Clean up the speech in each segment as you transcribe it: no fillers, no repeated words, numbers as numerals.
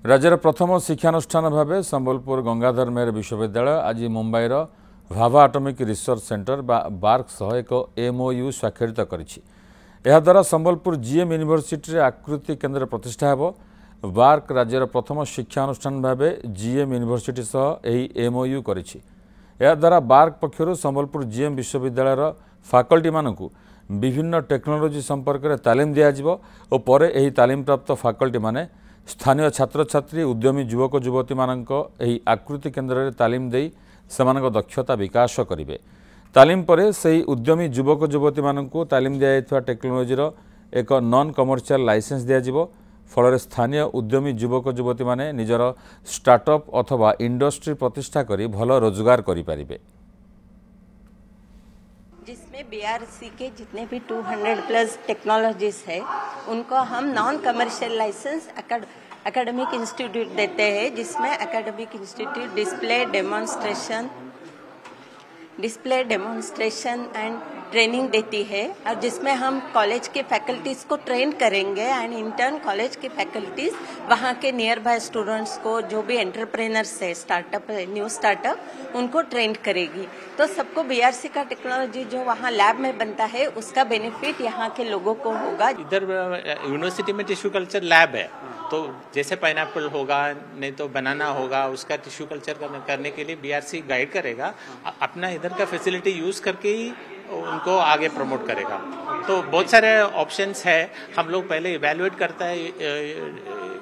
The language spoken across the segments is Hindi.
राज्यर प्रथम शिक्षानुष्ठान भाव संबलपुर गंगाधर मेहर विश्वविद्यालय आज मुंबईर Bhabha atomic research centre BARC सह एक एमओयू स्वाक्षरित करा संबलपुर जीएम यूनिवर्सिटी आकृति केन्द्र प्रतिष्ठा हो। बार्क राज्यर प्रथम शिक्षानुष्ठान भाव जीएम यूनिवर्सिटी सह एमओयू करा बार्क पक्षर संबलपुर जीएम विश्वविद्यालय फैकल्टी मानू विभिन्न टेक्नोलोजी संपर्क में तालीम दिज्व और पर तालीम प्राप्त फैकल्टी माने स्थानीय छात्र छात्री उद्यमी युवक युवती मानक आकृति केन्द्र में तालीम दे सेमानक दक्षता विकास करेंगे। तालीम पर से उद्यमी युवक युवती मानक तालीम दिया टेक्नोलोजी एक नॉन कमर्शियल लाइसेंस दिज्व फल स्थानीय उद्यमी युवक युवती माने निजर स्टार्टअप अथवा इंडस्ट्री प्रतिष्ठा करी भल रोजगार करें। जिसमें बीआरसी के जितने भी 200 प्लस टेक्नोलॉजीज है उनको हम non commercial licence academic institute देते हैं, जिसमें academic institute display demonstration and training देती है, और जिसमें हम कॉलेज के फैकल्टीज को ट्रेन करेंगे एंड इंटर्न कॉलेज के फैकल्टीज वहाँ के नियर बाय स्टूडेंट्स को जो भी एंटरप्रेनर्स है स्टार्टअप न्यू स्टार्टअप उनको ट्रेन करेगी। तो सबको बीआरसी का टेक्नोलॉजी जो वहाँ लैब में बनता है उसका बेनिफिट यहाँ के लोगों को होगा। इधर यूनिवर्सिटी में टिश्यू कल्चर लैब है, तो जैसे पाइनएप्पल होगा नहीं तो बनाना होगा, उसका टिश्यू कल्चर करने के लिए बीआरसी गाइड करेगा, अपना इधर का फैसिलिटी यूज करके ही उनको आगे प्रमोट करेगा। तो बहुत सारे ऑप्शंस है, हम लोग पहले इवैल्यूएट करता है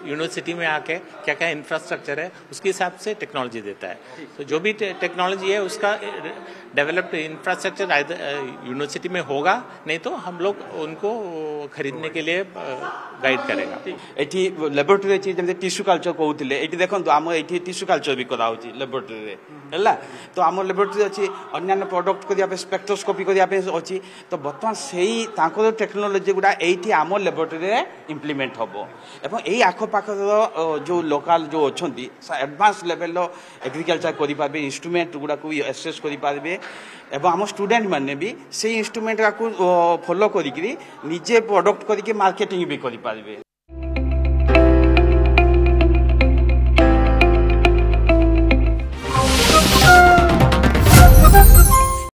यूनिवर्सिटी में आके क्या क्या इंफ्रास्ट्रक्चर है उसके हिसाब से टेक्नोलॉजी देता है। तो जो भी टेक्नोलॉजी है उसका डेवलप्ड इंफ्रास्ट्रक्चर यूनिवर्सिटी में होगा, नहीं तो हम लोग उनको खरीदने के लिए गाइड करेगा। एठी लैबोरेटरी अछि जेम टिश्यू कल्चर कहउतिले एठी देखंतु हम एठी टिश्यू कल्चर भी कराउछि लैबोरेटरी रे हला। तो हम लैबोरेटरी अछि अन्य प्रोडक्ट करिया पे स्पेक्ट्रोस्कोपी करिया पे अछि, तो वर्तमान सेही ताको टेक्नोलॉजी गुडा एठी हम लैबोरेटरी रे इंप्लीमेंट हबो एवं एही आखो पाखर जो लोकल जो अछंती एडवांस लेवल रो एग्रीकल्चर करि पाबे, इंस्ट्रूमेंट गुडा को एक्सेस करि पाबे एवं हम स्टूडेंट माने भी से इंस्ट्रूमेंट को फॉलो करिकरी निजे प्रोडक्ट करिके मार्केटिंग भी करि पाबे।